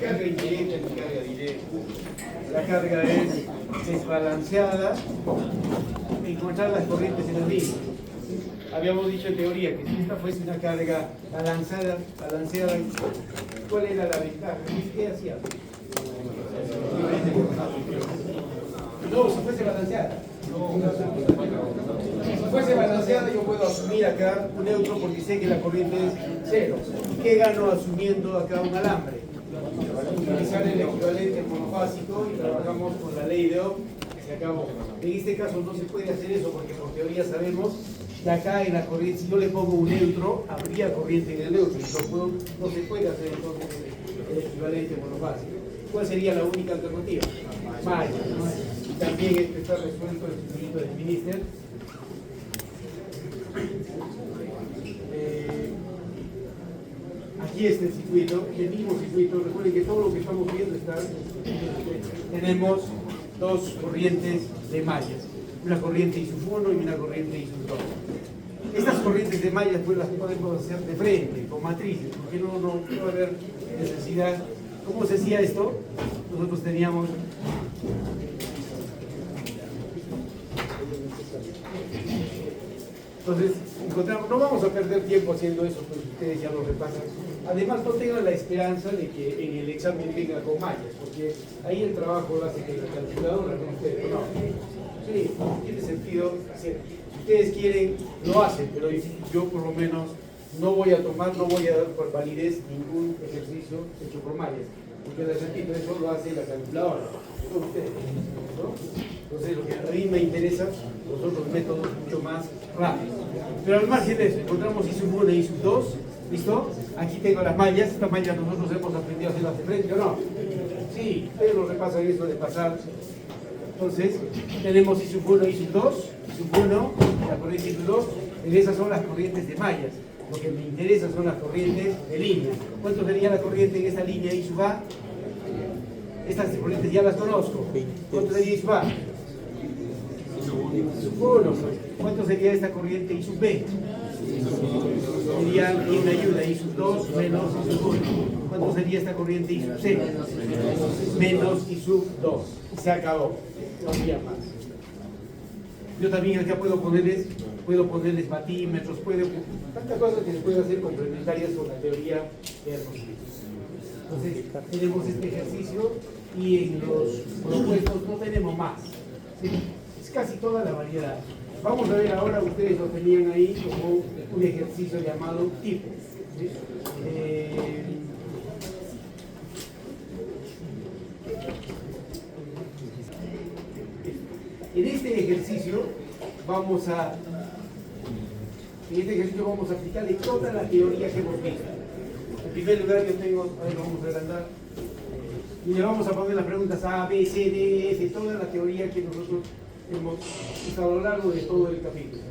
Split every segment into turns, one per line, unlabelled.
carga indirecta ni carga directa. La carga es desbalanceada, encontrar las corrientes en la línea. Habíamos dicho en teoría que si esta fuese una carga balanceada, ¿cuál era la ventaja? ¿Qué hacía? No, si fuese balanceada. Si fuese balanceada yo puedo asumir acá un neutro porque sé que la corriente es cero. ¿Y qué gano asumiendo acá un alambre? Utilizar el equivalente monofásico y trabajamos con la ley de Ohm. Se acabó. En este caso no se puede hacer eso porque por teoría sabemos que acá en la corriente, si yo le pongo un neutro, habría corriente en el neutro y no se puede hacer entonces el equivalente monofásico. ¿Cuál sería la única alternativa? Malla. Y también este está resuelto el circuito de Minister. Aquí está el circuito, el mismo circuito. Recuerden que todo lo que estamos viendo está. Tenemos dos corrientes de mallas, una corriente ISUF1 y una corriente ISUF2. Estas corrientes de mallas pues las podemos hacer de frente, con matrices, porque no va a haber necesidad. ¿Cómo se hacía esto? Nosotros teníamos entonces encontramos, no vamos a perder tiempo haciendo eso, pues ustedes ya lo repasan. Además, no tengan la esperanza de que en el examen venga con mallas, porque ahí el trabajo lo hace que la calculadora, no ustedes. No. Sí, tiene sentido hacer. Si ustedes quieren, lo hacen, pero yo por lo menos no voy a dar por validez ningún ejercicio hecho por mallas, porque les repito, eso lo hace la calculadora, no ustedes, ¿no? Entonces, lo que a mí me interesa, los otros métodos mucho más rápidos. Pero al margen de eso, encontramos ISUF1 y ISUF2, ¿listo? Aquí tengo las mallas, estas mallas nosotros hemos aprendido a hacerlas de frente, ¿o no? Sí, pero repasan eso de pasar. Entonces, tenemos ISUF1 y ISUF2, ISUF1, la corriente ISUF2, en esas son las corrientes de mallas. Lo que me interesa son las corrientes de línea. ¿Cuánto sería la corriente en esta línea ISUF-A? Estas corrientes ya las conozco. ¿Cuánto sería ISUF-A? ISUF1. ¿Cuánto sería esta corriente ISUF-B? Sería, y una ayuda, ISUF2 menos ISUF1. ¿Cuánto sería esta corriente ISUF-C? Menos ISUF2. Se acabó. No había más. Yo también acá puedo ponerles batímetros, tantas cosas que se pueden hacer complementarias con la teoría de Hermosito. Entonces, tenemos este ejercicio y en los propuestos no tenemos más. ¿Sí? Es casi toda la variedad. Vamos a ver ahora, ustedes lo tenían ahí como un ejercicio llamado tipo. ¿Sí? En este ejercicio vamos a aplicarle toda la teoría que hemos visto. En primer lugar yo tengo, a ver, vamos a agrandar, y le vamos a poner las preguntas A, B, C, D, F, toda la teoría que nosotros hemos visto a lo largo de todo el capítulo.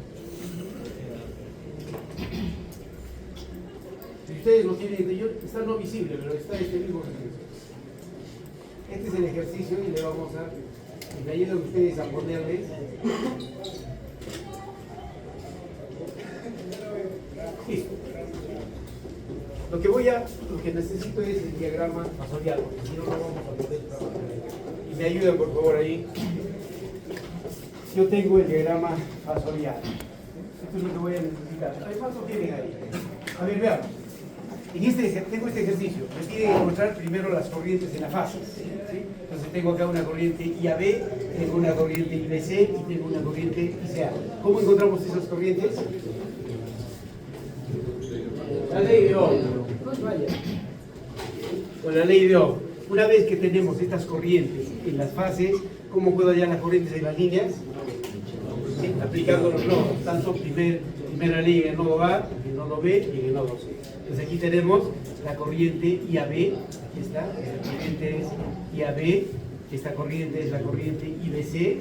Si ustedes lo tienen, está no visible, pero está este mismo ejercicio. Este es el ejercicio y le vamos a, me ayudan ustedes a ponerles listo. Lo que necesito es el diagrama fasoreado, porque si no, no vamos a poder trabajar. Y me ayudan por favor ahí. Yo tengo el diagrama fasoreado. Esto es lo que voy a necesitar. ¿Cuánto tienen ahí? A ver, veamos. Tengo este ejercicio. Me tienen que encontrar primero las corrientes en la fase. ¿Sí? Entonces tengo acá una corriente IAB, tengo una corriente IBC y tengo una corriente ICA. ¿Cómo encontramos esas corrientes? La ley de Ohm. Con la ley de Ohm. Una vez que tenemos estas corrientes en las fases, ¿cómo puedo hallar las corrientes en las líneas? ¿Sí? Aplicando los nodos, tanto primera ley en el nodo A, en el nodo B y en el nodo C. Entonces aquí tenemos la corriente IAB, esta corriente es IAB, esta corriente es la corriente IBC,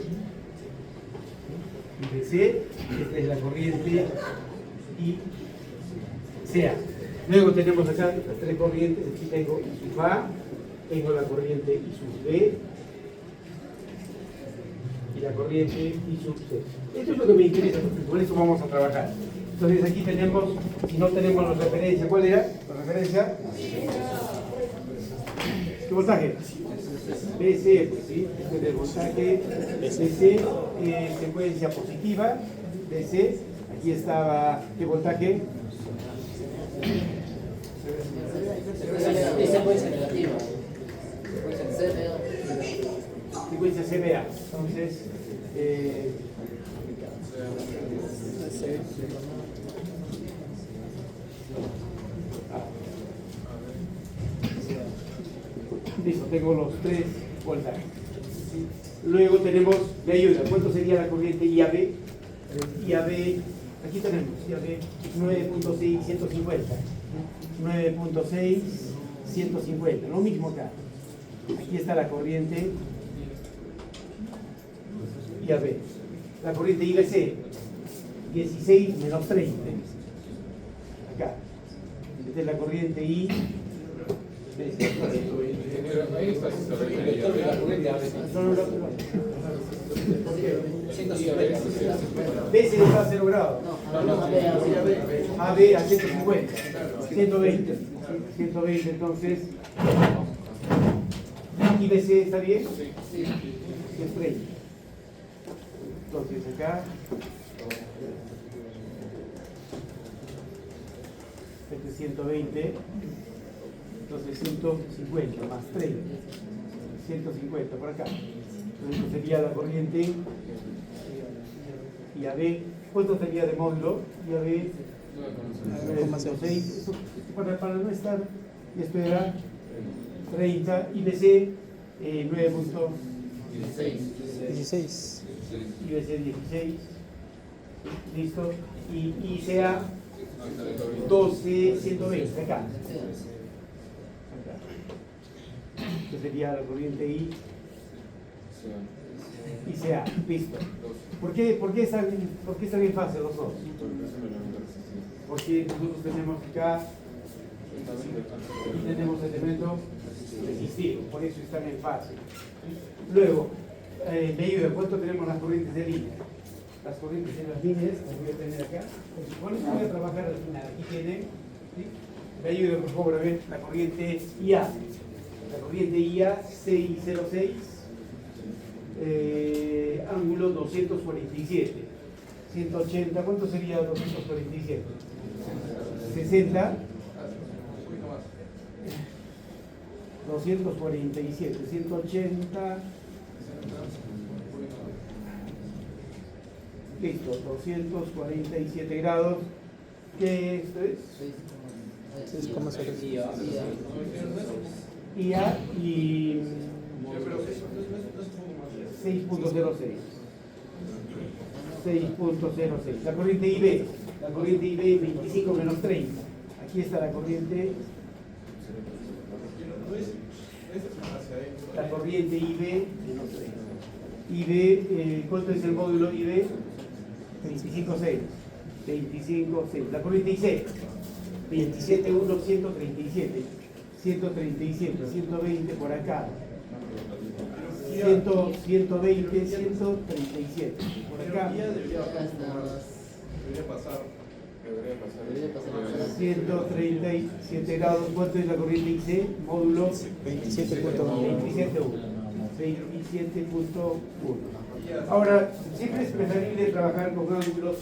esta es la corriente ICA. Luego tenemos acá las tres corrientes, aquí tengo ISUF-A, tengo la corriente ISUF-B y la corriente ISUF-C. Esto es lo que me interesa, porque por eso vamos a trabajar. Entonces aquí tenemos, si no tenemos la referencia, ¿cuál era? La referencia ¿Qué voltaje? BC, pues sí, este es el voltaje BC, secuencia positiva, BC, aquí estaba, ¿qué voltaje?
Secuencia negativa.
Secuencia CBA, entonces, listo, tengo los tres voltajes. Luego tenemos, me ayuda, ¿cuánto sería la corriente IAB? IAB, aquí tenemos, IAB 9.6, 150. 9.6, 150, lo mismo acá. Aquí está la corriente IAB. La corriente IBC, 16 menos 30. Acá. Esta es la corriente I.
Ahí está,
B se está a 0 grados. AB a 150. 120. 120 entonces. ¿Y BC está bien?
Sí.
Es 30. Entonces acá. Este es 120. Entonces 150 más 30. 150 por acá. Entonces esto sería la corriente IAB. ¿Cuánto sería de módulo? IAB 9.6. Para no estar, esto era 30. IBC
16.
IBC 16. Listo. Y ICA 12, 120. Acá. Esto sería la corriente I. ICA. Listo. ¿Por qué están en fase los dos? Porque nosotros tenemos acá y tenemos elemento resistivo, por eso están en fase. Luego, me ayuda, ¿cuánto tenemos las corrientes de línea? Las corrientes en las líneas, las voy a tener acá. Con esto voy a trabajar al final. Aquí tienen, ¿sí? Me ayuda por favor a ver la corriente IA. La corriente IA 606, ángulo 247. 180, ¿cuánto sería 247? 60. 247, 180. Listo, 247 grados. ¿Qué esto es?
6,06.
IA y 6.06. 6.06. La corriente IB. La corriente IB 25 menos 30. Aquí está la corriente. La corriente IB menos 30. IB, ¿cuánto es el módulo IB? 25,6. 25,6. La corriente IC. 27,1, 137. 137, 120 por acá. 120, 137. Por acá.
Debería pasar.
137 grados. ¿Cuánto es la corriente IC? Módulo
27.1.
27.1. Ahora, siempre es preferible trabajar con ángulos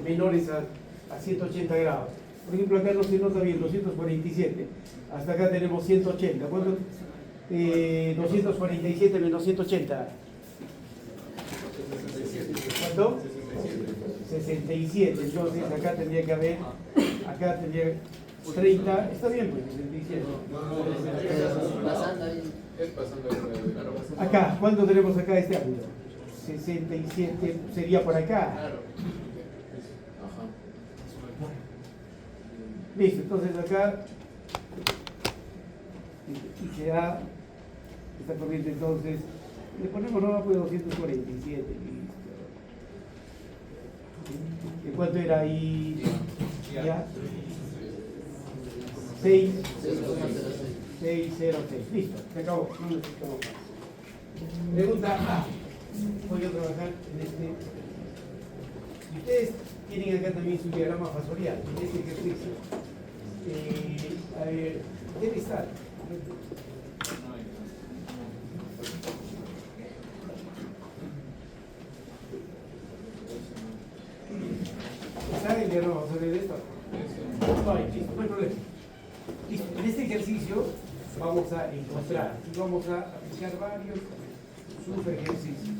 menores a 180 grados. Por ejemplo, acá no se nota bien, 247. Hasta acá tenemos 180. ¿Cuánto? 247 menos 180. ¿Cuánto? 67. Entonces acá tendría que haber, acá tendría 30. Está bien, pues 67. Acá, ¿cuánto tenemos acá este ángulo? 67 sería por acá. Listo, entonces acá y se da esta corriente, entonces le ponemos no pues 247. Listo. ¿En cuánto era ahí? Ya. 606. Listo, se acabó. No necesitamos más. Pregunta A. Voy a trabajar en este. Y ustedes tienen acá también su diagrama fasorial, en este ejercicio. A ver, debe estar. ¿Saben que no vamos a ver esto? No hay, listo, no hay problema. Listo, en este ejercicio vamos a encontrar y vamos a aplicar varios subejercicios.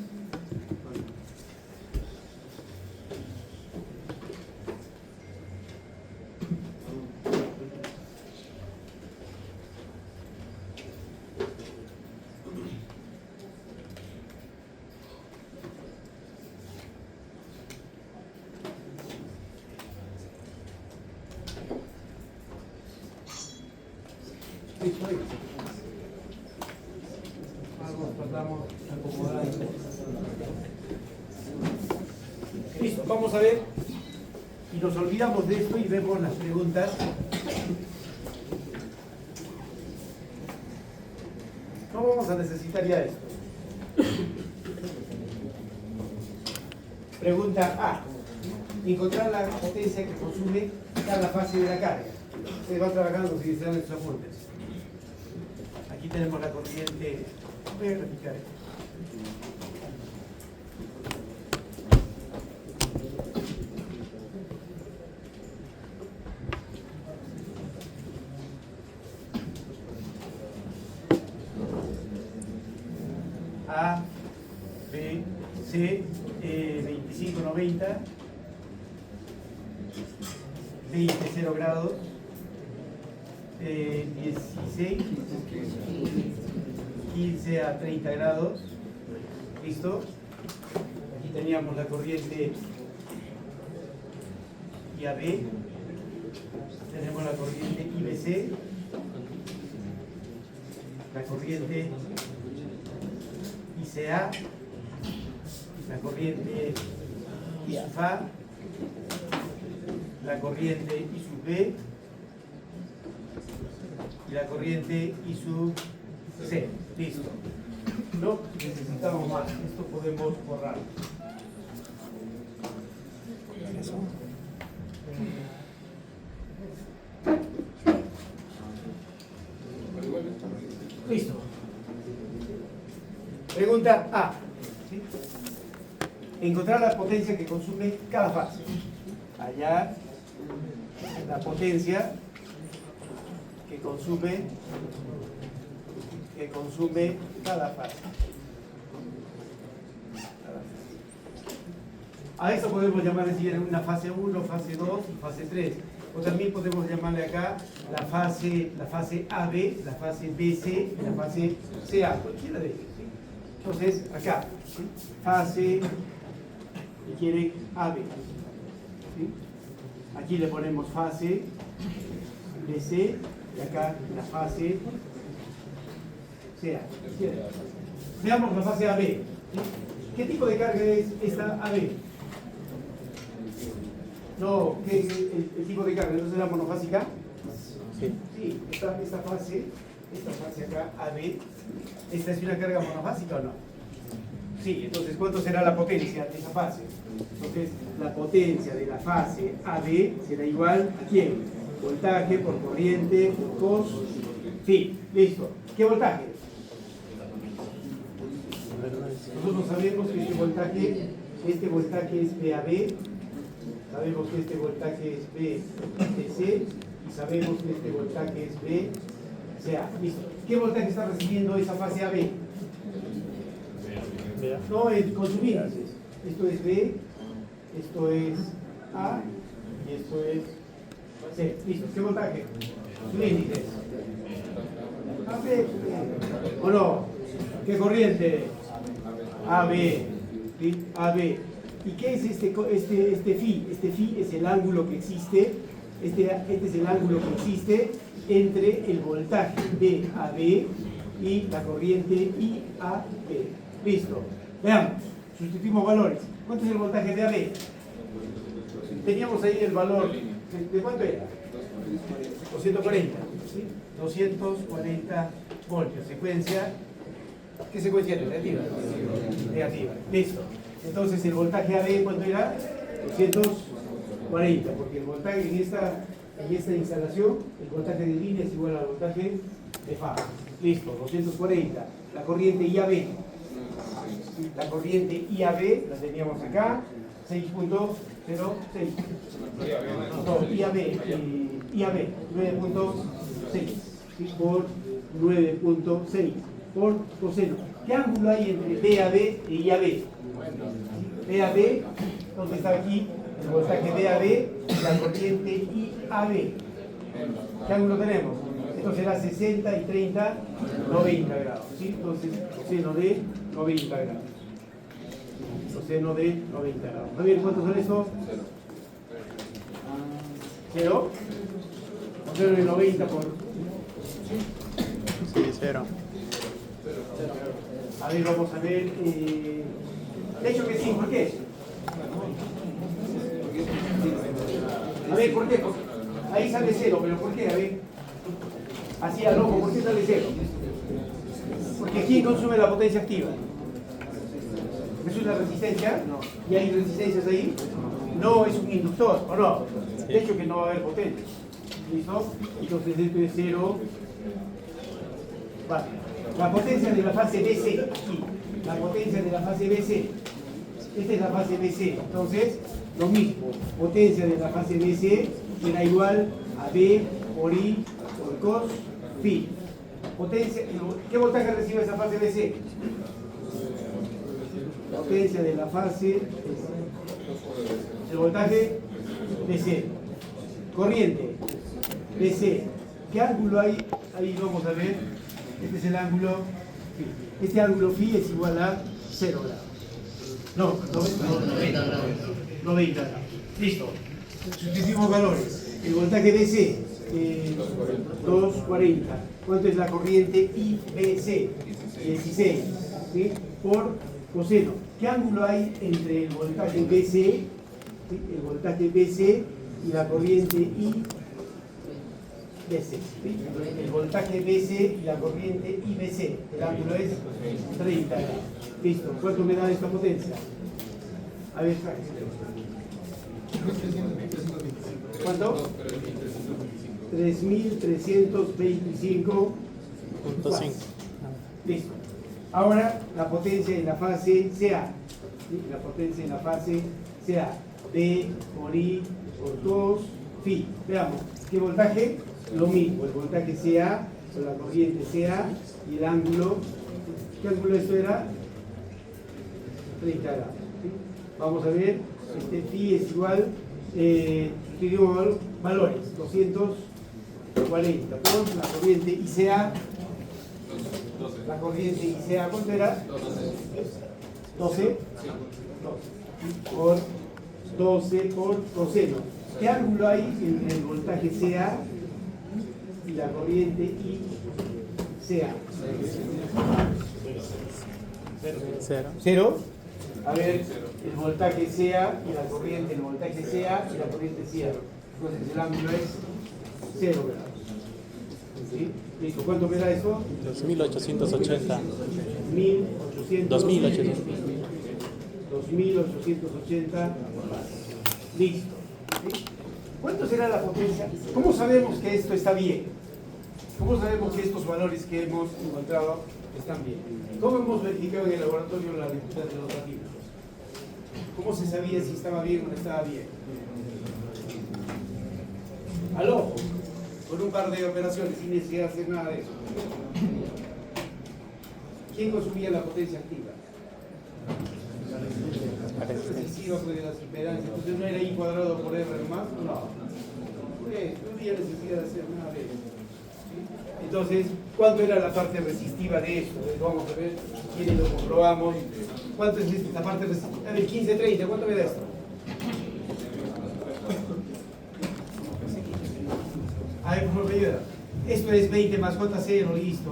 Listo, ahí. Vamos, tratamos de acomodar. Listo, vamos a ver. Y nos olvidamos de esto y vemos las preguntas. No vamos a necesitar ya esto. Pregunta A. Encontrar la potencia que consume cada fase de la carga. Ustedes van trabajando si desean en sus apuntes. Aquí tenemos la corriente. Voy a graficar esto. A, B, C, 2590, 20, 0 grados, 16, 15 a 30 grados, ¿listo? Aquí teníamos la corriente IAB, tenemos la corriente IBC, la corriente ICA, la corriente I sub A, la corriente I sub B y la corriente I sub C. Listo. No necesitamos más. Esto podemos borrar. Listo. Pregunta A. ¿Sí? Encontrar la potencia que consume cada fase. Allá la potencia que consume cada fase. A esto podemos llamarle si quieren una fase 1, fase 2 y fase 3. O también podemos llamarle acá la fase AB, la fase BC y la fase CA, cualquiera de ellos. ¿Sí? Entonces, acá, ¿sí? Fase, que quiere AB. ¿Sí? Aquí le ponemos fase BC y acá la fase CA. Veamos la fase AB. ¿Sí? ¿Qué tipo de carga es esta AB? No, ¿qué es el tipo de carga? ¿Entonces es la monofásica?
Sí.
Sí, esta fase acá, AB, ¿esta es una carga monofásica o no? Sí, entonces ¿cuánto será la potencia de esa fase? Entonces la potencia de la fase AB será igual a ¿quién? Voltaje por corriente por cos. Sí, listo. ¿Qué voltaje? Nosotros sabemos que este voltaje es VAB, sabemos que este voltaje es VDC y sabemos que este voltaje es VCA. Listo. ¿Qué voltaje está recibiendo esa fase AB? No, es consumir. Esto es B, esto es A y esto es C. Listo. ¿Qué voltaje? Sus índices. AB. ¿O no? ¿Qué corriente? AB. ¿Sí? AB. ¿Y qué es este phi? Este phi es el ángulo que existe, este es el ángulo que existe entre el voltaje VAB y la corriente IAB. Listo. Veamos, sustituimos valores. ¿Cuánto es el voltaje de AB? Teníamos ahí el valor, ¿de cuánto era? 240, ¿sí? 240 voltios. Secuencia, ¿qué secuencia era? Negativa. Negativa. Listo. Entonces el voltaje AB, ¿cuánto era? 240, porque el voltaje en esta en esta instalación, el voltaje de línea es igual al voltaje de fase. Listo, 240. La corriente IAB. La corriente IAB la teníamos acá, 6.06. No, IAB 9.6, ¿sí? Por 9.6 por coseno. ¿Qué ángulo hay entre BAB e IAB? BAB, ¿dónde está aquí? El voltaje BAB y la corriente IAB. ¿Qué ángulo tenemos? Esto será 60 y 30, 90 grados. ¿Sí? Entonces, coseno de 90 grados. Coseno de 90 grados. Javier, ¿cuántos son estos? ¿Cero? Coseno de 90 por...
Sí, 0.
A ver, vamos a ver. De hecho que sí, ¿por qué? A ver, ¿por qué? Ahí sale 0, pero ¿por qué? A ver. Así al ojo, ¿por qué sale 0? Porque ¿quién consume la potencia activa? ¿Es una resistencia? ¿Y hay resistencias ahí? No, es un inductor, ¿o no? De hecho que no va a haber potencia. ¿Listo? Entonces esto es 0. Vale. La potencia de la fase BC, aquí. La potencia de la fase BC. Esta es la fase BC. Entonces, lo mismo. Potencia de la fase BC será igual a B por I por cos phi. Potencia, ¿qué voltaje recibe esa fase BC? Potencia de la fase BC. El voltaje BC. Corriente BC. ¿Qué ángulo hay? Ahí vamos a ver. Este es el ángulo phi. Este ángulo phi es igual a 0 grados. No, 90 grados. 90 grados. Listo. Sustituimos valores. El voltaje DC, 240. ¿Cuánto es la corriente IBC? 16. ¿Sí? Por coseno. ¿Qué ángulo hay entre el voltaje BC, ¿sí? El voltaje BC y la corriente IBC? ¿Sí? El voltaje BC y la corriente IBC. El ángulo es 30 grados. Listo. ¿Cuánto me da esta potencia? A ver, ¿cuánto? 3.325.5. Listo. Ahora la potencia en la fase CA. ¿Sí? La potencia en la fase CA. B por I por 2 phi. Veamos. ¿Qué voltaje? Lo mismo. El voltaje CA con la corriente CA y el ángulo. ¿Qué ángulo esto era? 30 grados. ¿Sí? Vamos a ver. Este phi es igual. Sustituimos valores. 240 por la corriente ICA. La corriente ICA, ¿cuánto era? 12. 12. Por 12 por coseno. ¿Qué ángulo hay entre el voltaje CA y la corriente ICA?
0.
0. A ver, el voltaje CA y la corriente, el voltaje CA y la corriente CA. Entonces el ángulo es 0 grados. ¿Sí? Listo, ¿cuánto me da eso?
2880.
2880. 2880. Listo. ¿Sí? ¿Cuánto será la potencia? ¿Cómo sabemos que esto está bien? ¿Cómo sabemos que estos valores que hemos encontrado están bien? ¿Cómo hemos verificado en el laboratorio la dificultad de los parámetros? ¿Cómo se sabía si estaba bien o no estaba bien? Al ojo, con un par de operaciones sin necesidad de hacer nada de eso. ¿Quién consumía la potencia activa? Excesiva de las impedancias. Entonces no era I cuadrado por R más. No. Pues no había necesidad de hacer nada de eso. ¿Sí? Entonces, ¿cuánto era la parte resistiva de esto? Vamos a ver, ¿quiénes lo comprobamos? ¿Cuánto es la parte resistiva? A ver, 15, 30, ¿cuánto me da esto? A ver, por favor, me ayuda. Esto es 20 más J0, listo.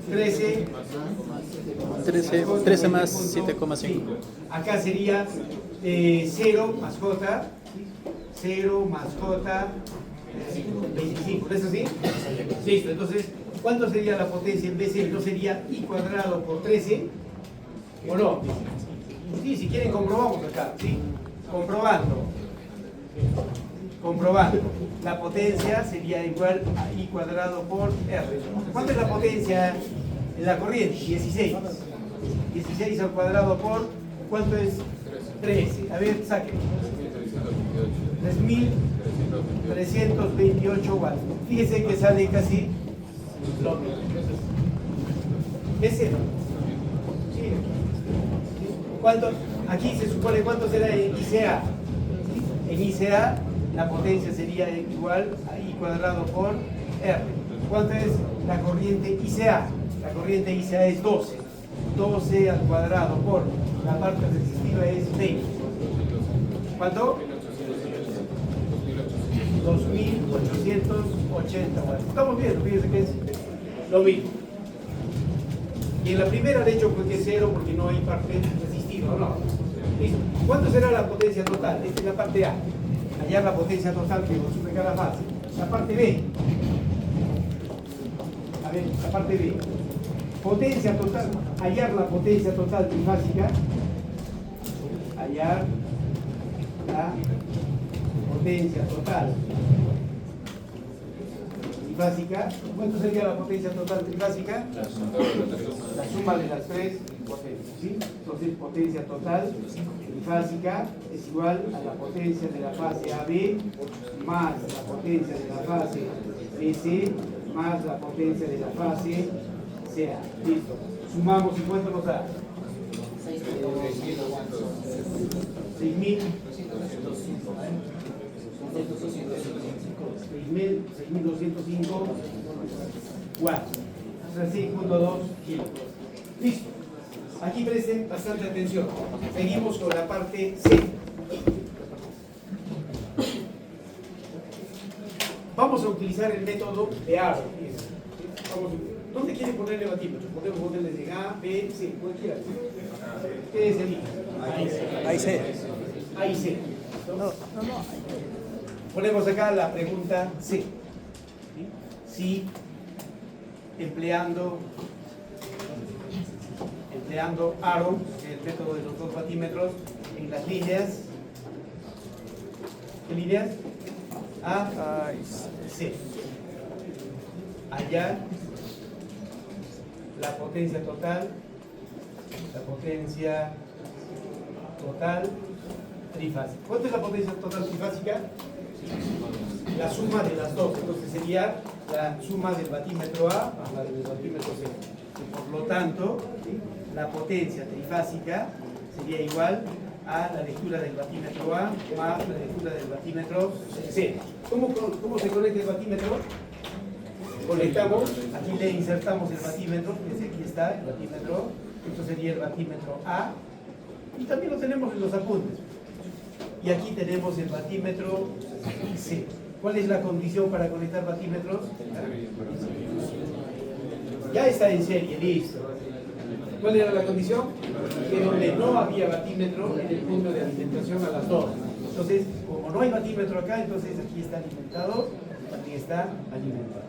13 más 7,5.
Acá sería 0 más J, 0 más J, 25, ¿no es así? Listo, entonces, ¿cuánto sería la potencia en BC? ¿No sería I cuadrado por 13? ¿O no? Sí, si quieren comprobamos acá, ¿sí? Comprobando. La potencia sería igual a I cuadrado por R. ¿Cuánto es la potencia en la corriente? 16. 16 al cuadrado por, ¿cuánto es? 13. A ver, saquen. 3.328 watts. Fíjense que sale casi lo mismo. ¿Es cero? Sí. ¿Cuánto? Aquí se supone cuánto será en ICA. En ICA la potencia sería igual a I cuadrado por R. ¿Cuánto es la corriente ICA? La corriente ICA es 12. 12 al cuadrado por la parte resistiva es 20. ¿Cuánto? 2.880 watts. Estamos viendo, fíjense que es lo mismo. Y en la primera de hecho porque es cero porque no hay parte resistiva, ¿no? Listo. ¿Cuánto será la potencia total? Esta es la parte A. Hallar la potencia total que consume cada fase. La parte B. A ver, la parte B. Potencia total. Hallar la potencia total trifásica. Hallar la potencia total trifásica. ¿Cuánto sería la potencia total trifásica? La suma de las tres potencias, ¿sí? Entonces, potencia total trifásica es igual a la potencia de la fase AB más la potencia de la fase BC más la potencia de la fase CA. Listo. Sumamos y ¿cuánto nos da? 6.205 watts. O sea, 6.2 kilos. Listo. Aquí presten bastante atención. Seguimos con la parte C. Vamos a utilizar el método de Aro. ¿Dónde quieren ponerle batímetro? Podemos ponerle de A, B, C, cualquiera. ¿Qué es el I?
Ahí se.
A y C. Ponemos acá la pregunta C. Si empleando Aro, que es el método de los dos batímetros, en las líneas, ¿qué líneas? A, C. Allá la potencia total trifásica. ¿Cuánto es la potencia total trifásica? La suma de las dos, entonces sería la suma del batímetro A más la del batímetro C. Por lo tanto, ¿sí?, la potencia trifásica sería igual a la lectura del batímetro A más la lectura del batímetro C. ¿Cómo se conecta el batímetro? Conectamos, aquí le insertamos el batímetro, aquí está el batímetro, esto sería el batímetro A, y también lo tenemos en los apuntes. Y aquí tenemos el batímetro C. ¿Cuál es la condición para conectar batímetros? Ya está en serie, listo. ¿Cuál era la condición? Que donde no había batímetro en el punto de alimentación a las dos. Entonces, como no hay batímetro acá, entonces aquí está alimentado, aquí está alimentado.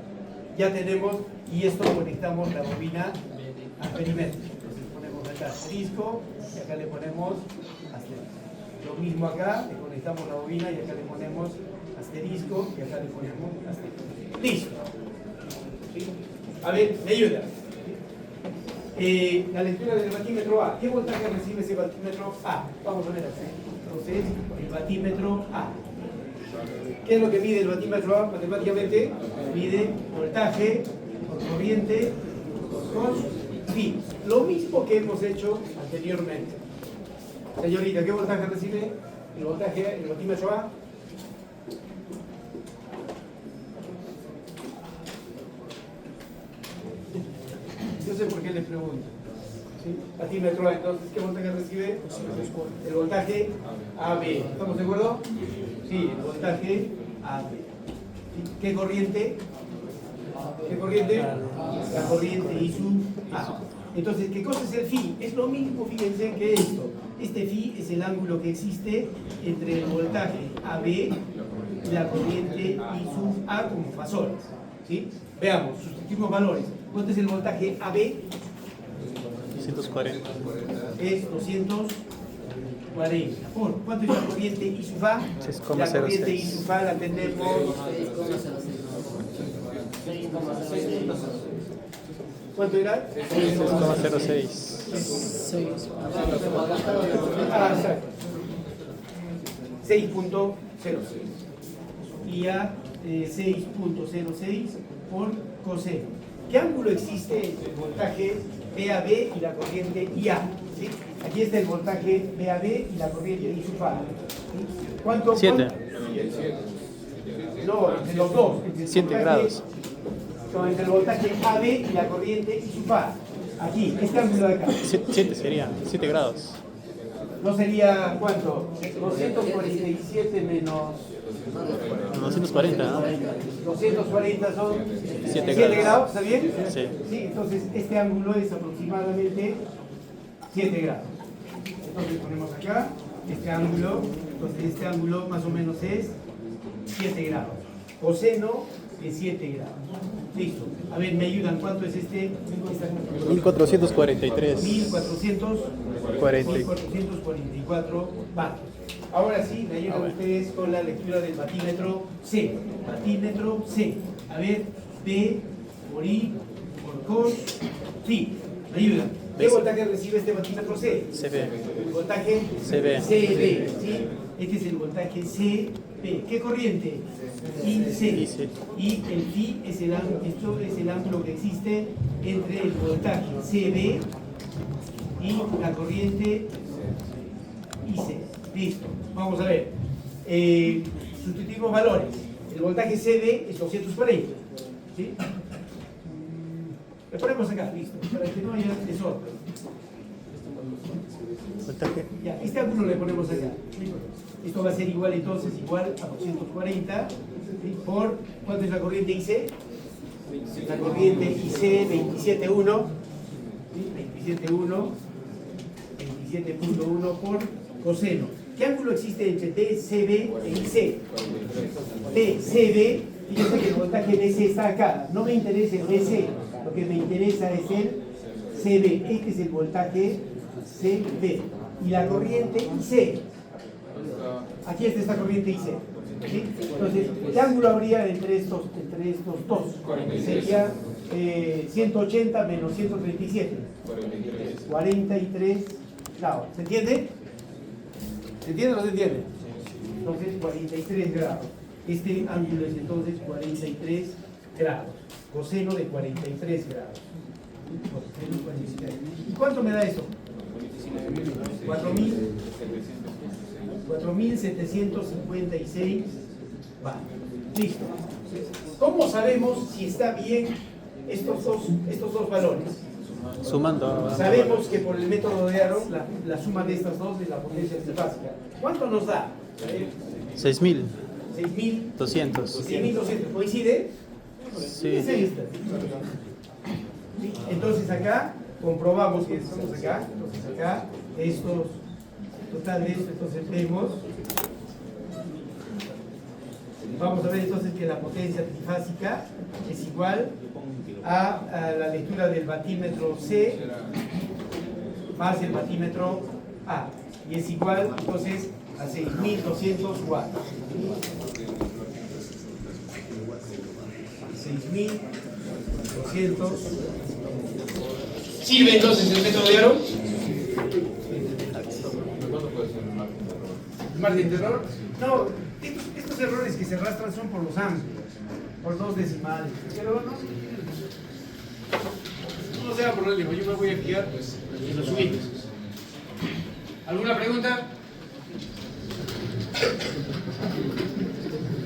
Ya tenemos, y esto conectamos la bobina al perímetro. Entonces ponemos acá asterisco, y acá le ponemos asterisco. Lo mismo acá, le conectamos la bobina y acá le ponemos asterisco y acá le ponemos asterisco. Listo. ¿Sí? A ver, me ayuda. La lectura del batímetro A. ¿Qué voltaje recibe ese batímetro A? Vamos a ver acá. Entonces, el batímetro A. ¿Qué es lo que mide el batímetro A? Matemáticamente mide voltaje por corriente con phi. Lo mismo que hemos hecho anteriormente. Señorita, ¿qué voltaje recibe el batímetro A? Yo sé por qué les pregunto. ¿Sí? Batímetro A, entonces, ¿qué voltaje recibe? El voltaje AB. ¿Estamos de acuerdo? Sí, el voltaje AB. ¿Qué corriente? ¿Qué corriente? La corriente I sub A. Entonces, ¿qué cosa es el phi? Es lo mismo, fíjense, que esto. Este phi es el ángulo que existe entre el voltaje AB y la corriente I sub A como fasores. ¿Sí? Veamos, sustituimos valores. ¿Cuánto es el voltaje AB?
240.
Es 240. 40. Por, ¿cuánto es la corriente I sub A?
6,06.
La corriente I sub A la tenemos
6,06.
¿cuánto era?
6,06.
Ah, exacto. 6.06. Y a 6.06 por coseno. ¿Qué ángulo existe entre el voltaje VAB y la corriente IA? ¿Sí? Aquí está el voltaje VAB y la corriente I sub A. ¿Sí? ¿Cuánto?
7.
No, entre los dos. Entre el
7
voltaje-
grados.
No, entre el voltaje AB y la corriente I sub A. Aquí, este ángulo de acá.
7 sería, 7 grados.
¿No sería cuánto? 247 menos
240, ¿no?
240 son
7
7
grados.
grados, ¿está bien?
Sí.
Sí, entonces este ángulo es aproximadamente 7 grados. Entonces ponemos acá este ángulo, entonces este ángulo más o menos es 7 grados. Coseno de 7 grados. Listo. A ver, ¿me ayudan? ¿Cuánto es este?
1443.
1444 vatios. Ahora sí, me ayudan ustedes con la lectura del batímetro C. Batímetro C. A ver, B por I por cos. Sí, me ayudan. ¿Qué voltaje recibe este batímetro C?
CB.
El voltaje
CB.
CB. ¿Sí? Este es el voltaje CB. ¿Qué corriente? IC.
IC.
Y el phi es el ángulo, esto es el ángulo que existe entre el voltaje CB y la corriente IC. Listo. Vamos a ver. Sustituimos valores. El voltaje CB es 240. ¿Sí? Lo ponemos acá, listo. Para que no haya desorden.
Voltaje.
Ya, este ángulo le ponemos acá. Esto va a ser igual entonces, igual a 240 ¿sí? Por, ¿cuánto es la corriente IC? La corriente IC 27.1 ¿sí? 27.1 por coseno. ¿Qué ángulo existe entre TCB e IC? TCB, fíjense que el voltaje DC está acá. No me interesa el DC, lo que me interesa es el CB. Este es el voltaje CB. Y la corriente IC. Aquí está esta corriente IC. ¿Sí? Entonces, ¿qué ángulo habría entre estos dos? Sería 180 menos 137. 43 grados. ¿Se entiende? ¿Se entiende o no se entiende? Entonces, 43 grados. Este ángulo es entonces 43 grados. Coseno de 43 grados. Coseno 43. ¿Y cuánto me da eso? 4.756 vatios. Listo. ¿Cómo sabemos si está bien estos dos valores?
Sumando.
Sabemos que por el método de Aaron, la suma de estas dos es la potencia trifásica. ¿Cuánto nos da?
6.000.
6.200.
200.
6.200. ¿Coincide?
Sí.
Es esta. Entonces acá comprobamos que estamos acá. Entonces acá, estos, total de esto, entonces vemos. Vamos a ver entonces que la potencia trifásica es igual a la lectura del batímetro C más el batímetro A. Y es igual entonces a 6.200 watts. 6.200. ¿Sirve entonces el método de Aaron? ¿El margen de error? No, estos errores que se arrastran son por los ángulos, por dos decimales. Pero no se va a problema, yo me voy a fijar pues, en los subidos. ¿Alguna pregunta?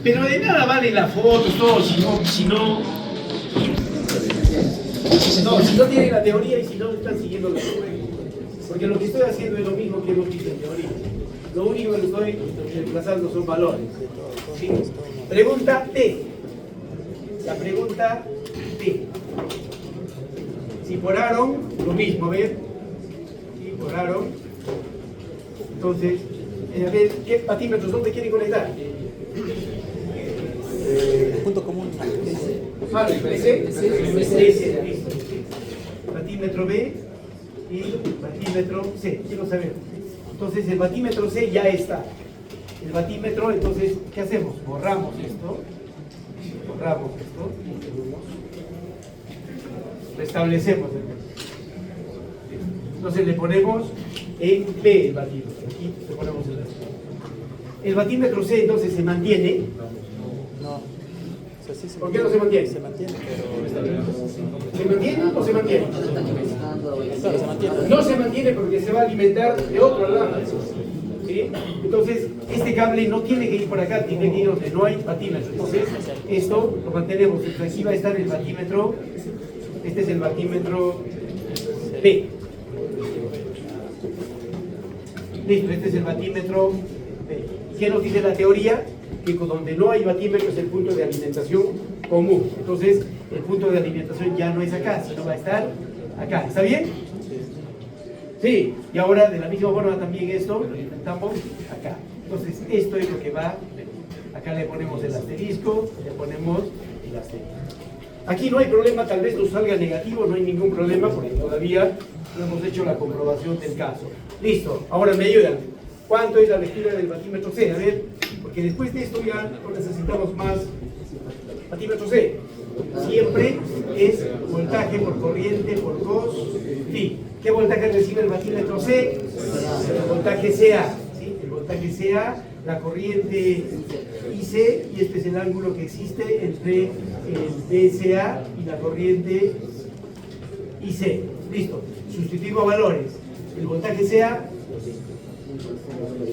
Pero de nada vale la foto, todo, si no tienen la teoría y si no están siguiendo la teoría. Porque lo que estoy haciendo es lo mismo que hemos visto en teoría. Lo único que estoy reemplazando son valores. ¿Sí? Pregunta T. La pregunta T. Si por Aaron, lo mismo, ¿ven? Sí, por Aaron. Entonces, a ver, ¿qué patímetros dónde quieren conectar?
Punto común.
Vale, ese, listo. Batímetro B y batímetro C. Quiero saber. Entonces el batímetro C ya está. El batímetro, entonces, ¿qué hacemos? Borramos esto. Restablecemos el batímetro. Entonces le ponemos en B el batímetro. Aquí le ponemos el batímetro. El batímetro C entonces se mantiene.
No. O sea, sí se
¿Por qué no se mantiene?
Se mantiene, pero.
¿Se mantiene o se mantiene?
Claro, se mantiene.
No se mantiene porque se va a alimentar de otro lado. ¿Sí? Entonces, este cable no tiene que ir por acá, tiene que ir donde no hay batímetro. Entonces, esto lo mantenemos. Entonces, aquí va a estar el batímetro. Este es el batímetro B. Listo, este es el batímetro B. ¿Qué nos dice la teoría? Que donde no hay batímetro es el punto de alimentación común. Entonces, el punto de alimentación ya no es acá, sino va a estar acá. ¿Está bien? Sí. Y ahora, de la misma forma, también esto lo intentamos acá. Entonces, esto es lo que va. Acá le ponemos el asterisco, le ponemos el asterisco. Aquí no hay problema, tal vez nos salga negativo, no hay ningún problema, porque todavía no hemos hecho la comprobación del caso. Listo, ahora me ayudan. ¿Cuánto es la lectura del batímetro C? A ver, porque después de esto ya no necesitamos más batímetro C. Siempre es voltaje por corriente por cos phi. ¿Qué voltaje recibe el batímetro C? El voltaje CA. ¿Sí? El voltaje CA, la corriente IC, y este es el ángulo que existe entre el DCA y la corriente IC. Listo. Sustituimos valores. El voltaje CA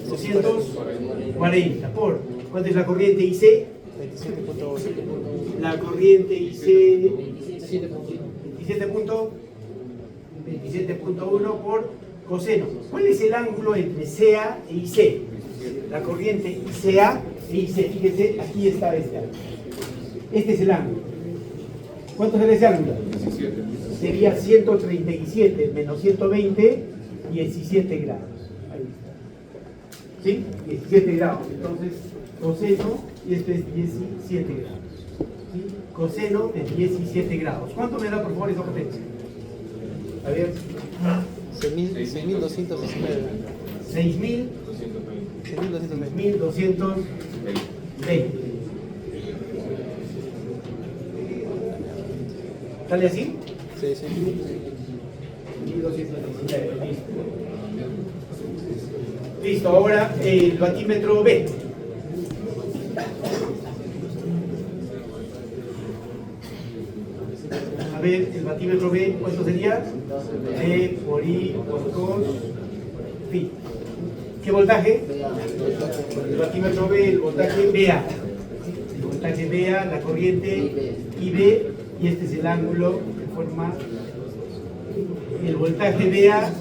240 por. ¿Cuánto es la corriente IC?
27.8.
La corriente IC 27.1 por coseno. ¿Cuál es el ángulo entre CA e IC? La corriente ICA e IC. Fíjense, aquí está este ángulo. Este es el ángulo. ¿Cuánto será ese ángulo?
17.
Sería 137 menos 120, 17 grados. Ahí está. ¿Sí? 17 grados. Entonces, coseno, y esto es 17 grados. ¿Sí? Coseno de 17 grados. ¿Cuánto me da, por favor, esa potencia? A ver.
6.219.
6.000.
6.220.
6.220. ¿Sale así?
Sí, sí.
1219, listo. Listo, ahora el batímetro B. A ver, el batímetro B, ¿cuánto sería? B por I por cos phi. ¿Qué voltaje? El batímetro B, el voltaje BA. El voltaje BA, la corriente IB, y este es el ángulo que forma el voltaje BA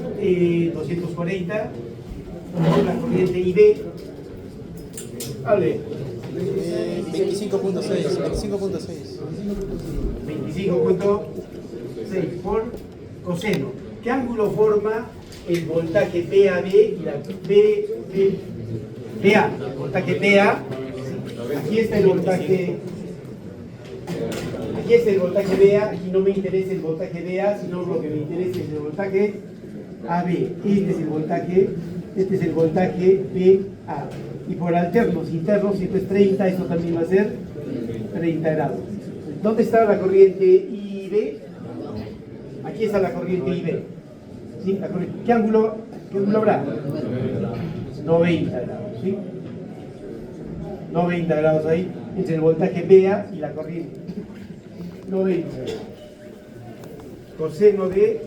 240, la corriente IB. Hable.
25.6.
25.6 por coseno. ¿Qué ángulo forma el voltaje BAB y la BA? El voltaje BA, aquí está el voltaje. Aquí está el voltaje BA, aquí no me interesa el voltaje BA, sino lo que me interesa es el voltaje AB. Este es el voltaje BA. Y por alternos internos, si esto es 30, esto también va a ser 30 grados. ¿Dónde está la corriente IB? Aquí está la corriente IB. ¿Sí? ¿Qué ángulo habrá? 90 grados. ¿Sí? 90 grados ahí, entre el voltaje BA y la corriente. 90. Coseno de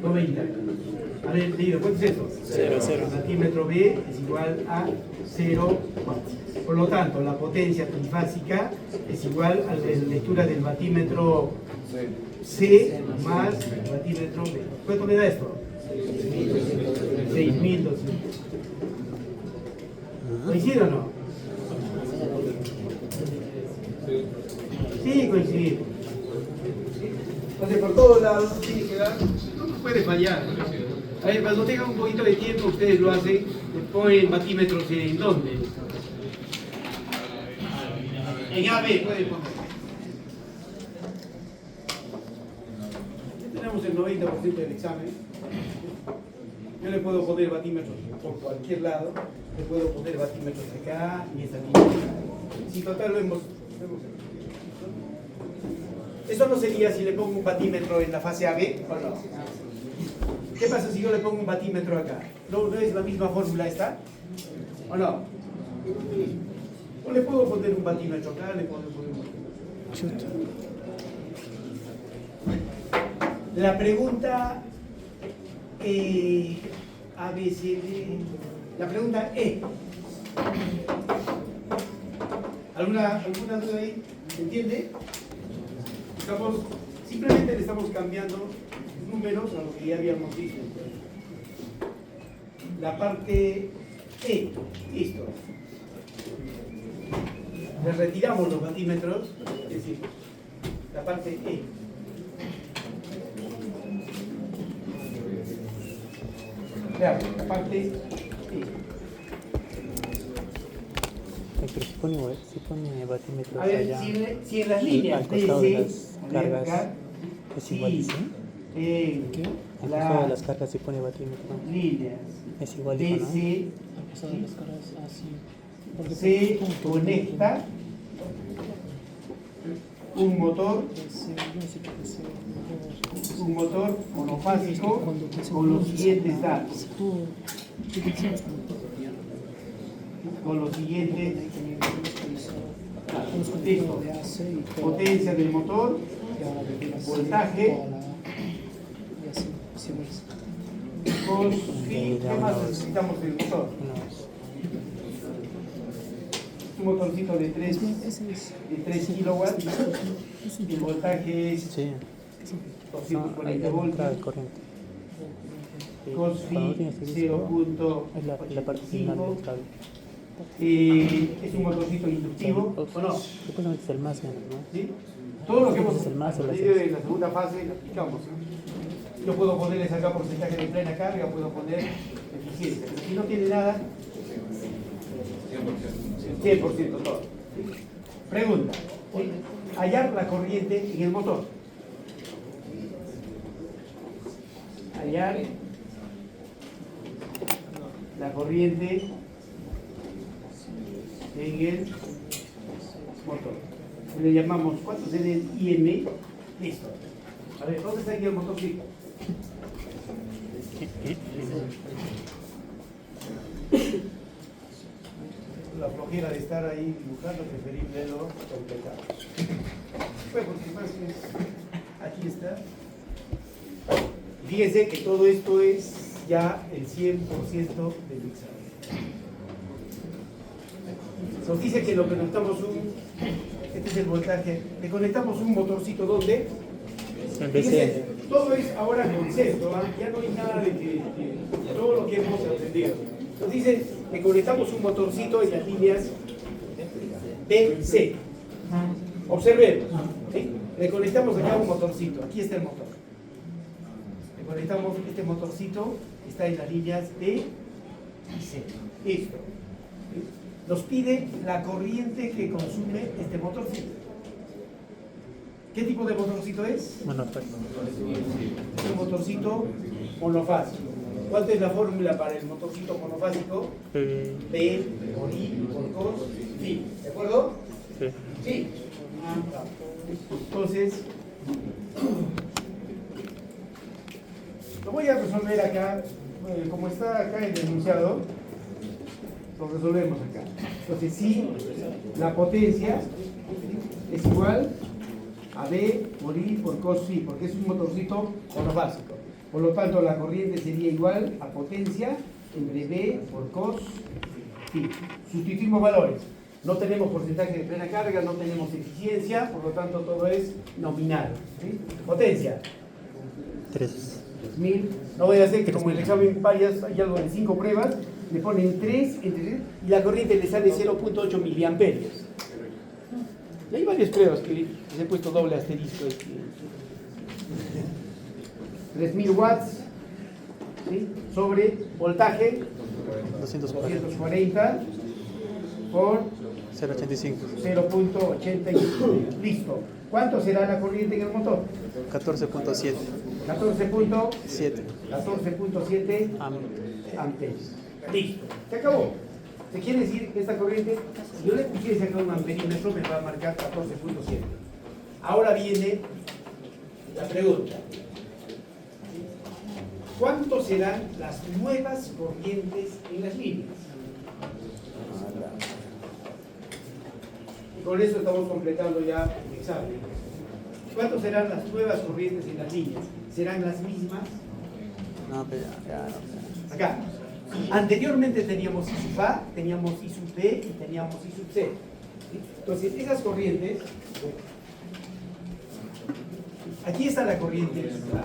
90. A ver, leído, ¿cuánto es eso?
0.
El centímetro B es igual a 0 watts. Por lo tanto, la potencia trifásica es igual a la lectura del batímetro C más el batímetro B. ¿Cuánto me da esto? 6.200. ¿Coincide o no? Sí, coincide. Entonces, por todos lados, tiene que dar, no puede fallar. A ver, cuando tengan un poquito de tiempo, ustedes lo hacen, ponen batímetros en dónde. En AB pueden poner. Ya tenemos el 90% del examen. Yo le puedo poner batímetros por cualquier lado, le puedo poner batímetros acá y esta línea. Si total lo hemos. Eso no sería si le pongo un batímetro en la fase AB o no. ¿Qué pasa si yo le pongo un batímetro acá? ¿No es la misma fórmula esta? ¿O no? O le puedo poner un batímetro acá, le puedo poner un batímetro. La pregunta A, B, C, D. La pregunta E. ¿Alguna duda ahí? ¿Se entiende? Simplemente le estamos cambiando números a lo que ya habíamos visto. La parte E, listo. Le retiramos los batímetros, es decir, la parte E. Veamos, la parte E.
Pero si pone batímetros
A ver,
allá,
si en las líneas
al costado de
DC,
las cargas, es igual, ¿sí? Al costado de las cargas si pone batímetro,
líneas
es igual, ¿no?
DC
Al costado de las cargas, así.
se conecta un motor monofásico con los siguientes datos. Con los siguientes listo. Potencia del motor, voltaje, ¿qué más necesitamos del motor? Un motorcito de 3 kilowatts, el voltaje es
Sí.
240 voltios, cos phi
es la parte final
0.5.
del cable.
Es un motorcito inductivo, ¿o no?
Supuestamente es el más menos, ¿no?
¿Sí? Todo lo que hemos
Es el más o la
aprendido en la segunda fase lo aplicamos. Yo puedo ponerles acá porcentaje de plena carga, puedo poner eficiencia, pero si no tiene nada, 100% todo. Pregunta, ¿sí? Hallar la corriente en el motor. Hallar la corriente en el motor. Le llamamos, ¿cuánto es el IM? Listo. A ver, ¿dónde está aquí el motorcito? La flojera de estar ahí dibujando, preferible lo completado. Pues porque más es, aquí está. Fíjense que todo esto es ya el 100% del examen. Nos dice que lo conectamos este es el voltaje, le conectamos un motorcito donde fíjense, todo es ahora concepto, ¿va? Ya no hay nada de que todo lo que hemos aprendido. Nos dice que conectamos un motorcito en las líneas B, C. Observemos, ¿sí? Le conectamos acá un motorcito, aquí está el motor. Le conectamos este motorcito, está en las líneas B y C. Listo. Nos pide la corriente que consume este motorcito. ¿Qué tipo de motorcito es?
Monofásico.
Es un motorcito monofásico. ¿Cuál es la fórmula para el motorcito monofásico? P por I por cos phi. ¿De acuerdo?
Sí.
Sí. Entonces, lo voy a resolver acá, como está acá en el enunciado, lo resolvemos acá. Entonces, si la potencia es igual a B por I por cos phi, porque es un motorcito monofásico. Por lo tanto, la corriente sería igual a potencia entre B por cos phi. Sustituimos valores. No tenemos porcentaje de plena carga, no tenemos eficiencia, por lo tanto todo es nominal. ¿Sí? Potencia. 3000. No voy a hacer que como en el examen varias, hay algo de 5 pruebas, le ponen 3 y la corriente le sale 0.8 miliamperios. Y hay varias pruebas que les he puesto doble asterisco. 3000 watts, ¿sí? Sobre voltaje 240 por
0.85.
0.85. Listo. ¿Cuánto será la corriente en el motor?
14.7.
14.7 amperes. Listo, se acabó. ¿Se quiere decir que esta corriente, si yo le quisiera sacar un amperímetro, me va a marcar 14.7? Ahora viene la pregunta. ¿Cuántos serán las nuevas corrientes en las líneas? Y con eso estamos completando ya el examen. ¿Cuántos serán las nuevas corrientes en las líneas? ¿Serán las mismas?
No, pero ya no.
Acá. Anteriormente teníamos I sub A, teníamos I sub B y teníamos I sub C. ¿Sí? Entonces, esas corrientes, aquí está la corriente I sub A.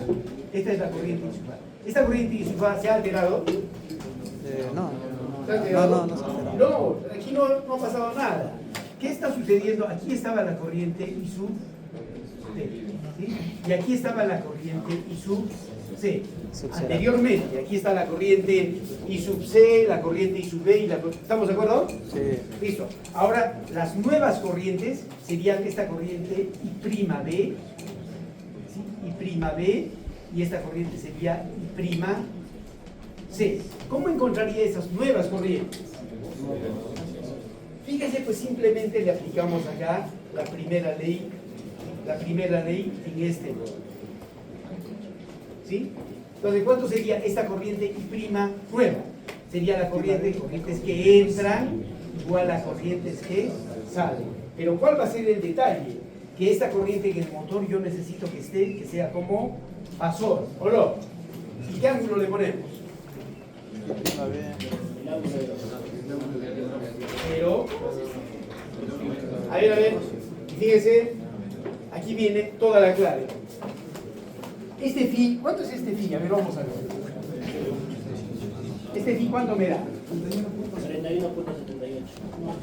Esta es la corriente I sub A. ¿Esta corriente I sub A se ha alterado?
No.
¿Se ha alterado?
No se ha alterado.
No, aquí no ha pasado nada. ¿Qué está sucediendo? Aquí estaba la corriente I sub D, ¿sí? Y aquí estaba la corriente I sub C. Anteriormente, aquí está la corriente I sub C, la corriente I sub B y la... ¿Estamos de acuerdo?
Sí.
Listo. Ahora, las nuevas corrientes serían esta corriente I''B, ¿sí? I''B, y esta corriente sería I''C. ¿Cómo encontraría esas nuevas corrientes? Fíjese, pues simplemente le aplicamos acá la primera ley en este modo. ¿Sí? Entonces, ¿cuánto sería esta corriente I' nueva? Sería la corrientes que entran igual a corrientes que salen. Pero ¿cuál va a ser el detalle? Que esta corriente en el motor yo necesito que sea como fasor, ¿o no? ¿Y qué ángulo le ponemos? Pero, a ver, fíjese, aquí viene toda la clave. Este phi, ¿cuánto es este phi? A ver, vamos a ver. ¿Este phi cuánto me da?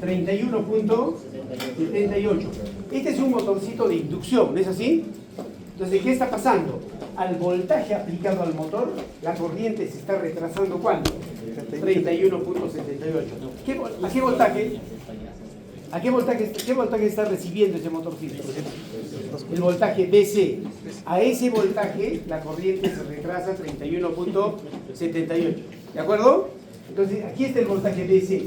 31.78. Este es un motorcito de inducción, ¿no es así? Entonces, ¿qué está pasando? Al voltaje aplicado al motor, la corriente se está retrasando ¿cuánto? 31.78. ¿A qué voltaje? ¿Qué voltaje está recibiendo ese motorcito? El voltaje DC. A ese voltaje la corriente se retrasa 31.78. ¿De acuerdo? Entonces aquí está el voltaje DC.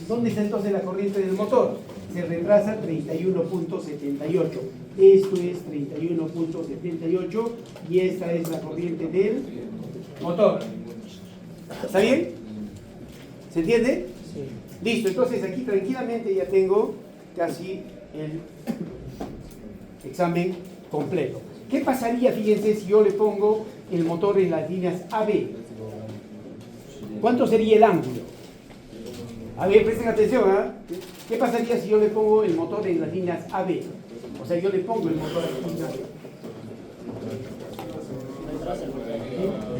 ¿Dónde está entonces la corriente del motor? Se retrasa 31.78. Esto es 31.78 y esta es la corriente del motor. ¿Está bien? ¿Se entiende?
Sí.
Listo, entonces aquí tranquilamente ya tengo casi el examen completo. ¿Qué pasaría, fíjense, si yo le pongo el motor en las líneas AB? ¿Cuánto sería el ángulo? A ver, presten atención, ¿eh? ¿Qué pasaría si yo le pongo el motor en las líneas AB? O sea, yo le pongo el motor en las líneas AB.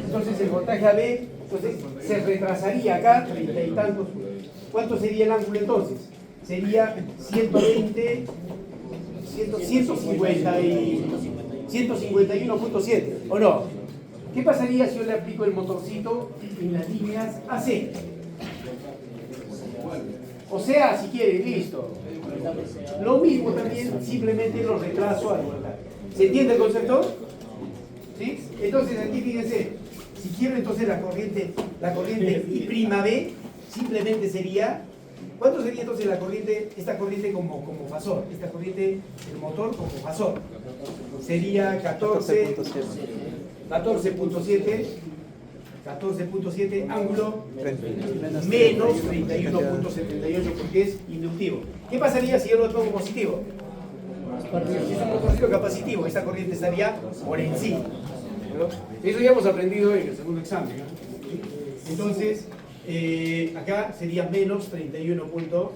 Entonces el voltaje AB, entonces se retrasaría acá 30 y tantos. ¿Cuánto sería el ángulo entonces? Sería 120, 151.7, ¿o no? ¿Qué pasaría si yo le aplico el motorcito en las líneas AC? O sea, si quiere, listo. Lo mismo también, simplemente lo retraso al voltaje. ¿Se entiende el concepto? ¿Sí? Entonces aquí fíjense, si quiero entonces la corriente I''B, simplemente sería, ¿cuánto sería entonces la corriente, esta corriente como fasor? Esta corriente, el motor como fasor. Sería 14.7, ángulo menos 31.78 porque es inductivo. ¿Qué pasaría si yo lo pongo positivo? Es un motorcito capacitivo, esta corriente estaría por encima. ¿No? Eso ya hemos aprendido en el segundo examen, ¿no? Entonces, acá sería menos 31.70.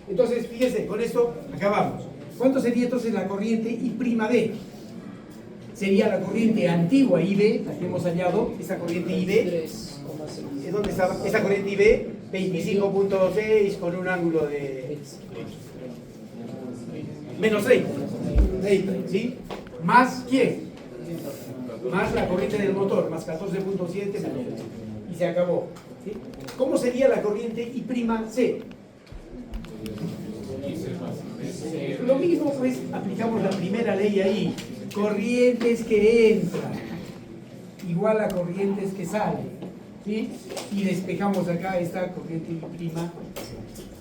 Entonces, fíjense, con esto acabamos. ¿Cuánto sería entonces la corriente I''B? Sería la corriente antigua IB, la que hemos hallado, esa corriente IB. ¿Dónde está? Esa corriente IB, 25.6 con un ángulo de menos 30, ¿sí? ¿Más quién? Más la corriente del motor, más 14.7, y se acabó. ¿Sí? ¿Cómo sería la corriente I''C? Lo mismo, pues, aplicamos la primera ley ahí. Corrientes que entran igual a corrientes que salen, ¿sí? Y despejamos acá esta corriente I',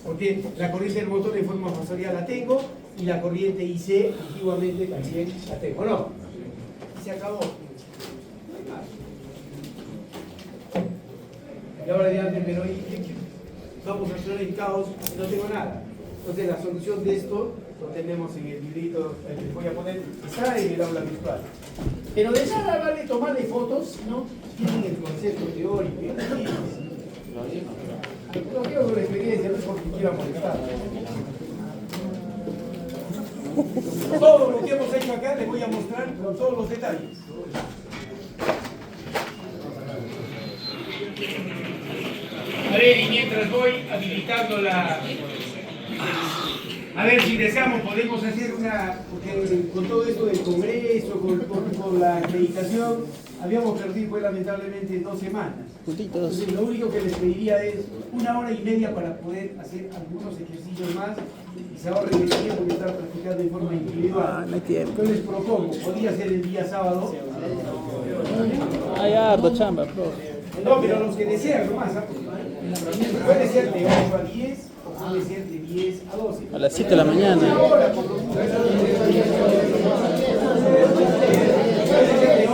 porque la corriente del motor de forma fasorial la tengo y la corriente IC antiguamente también la tengo, ¿no? Y se acabó. No hay más. Y ahora adelante, pero vamos a hacer el caos, no tengo nada. Entonces la solución de esto lo tenemos en el librito, el que voy a poner, está en el aula virtual. Pero de nada vale tomarle fotos si no tienen el concepto teórico. No quiero con experiencia, no es porque quiera molestar. Todo lo que hemos hecho acá les voy a mostrar con todos los detalles. A ver, y mientras voy habilitando la... A ver, si deseamos podemos hacer una... Porque con todo esto del Congreso, con la acreditación, habíamos perdido pues, lamentablemente 2 semanas. Entonces, lo único que les pediría es 1 hora y media para poder hacer algunos ejercicios más y se ahorren el tiempo que estar practicando en forma individual. Yo les propongo, podría ser el día sábado.
Hay harto chamba, bro.
No, pero los que desean nomás. Puede ser de 8 a 10 o puede ser de 10 a 12.
A las 7 de la mañana.
Una hora por lo menos.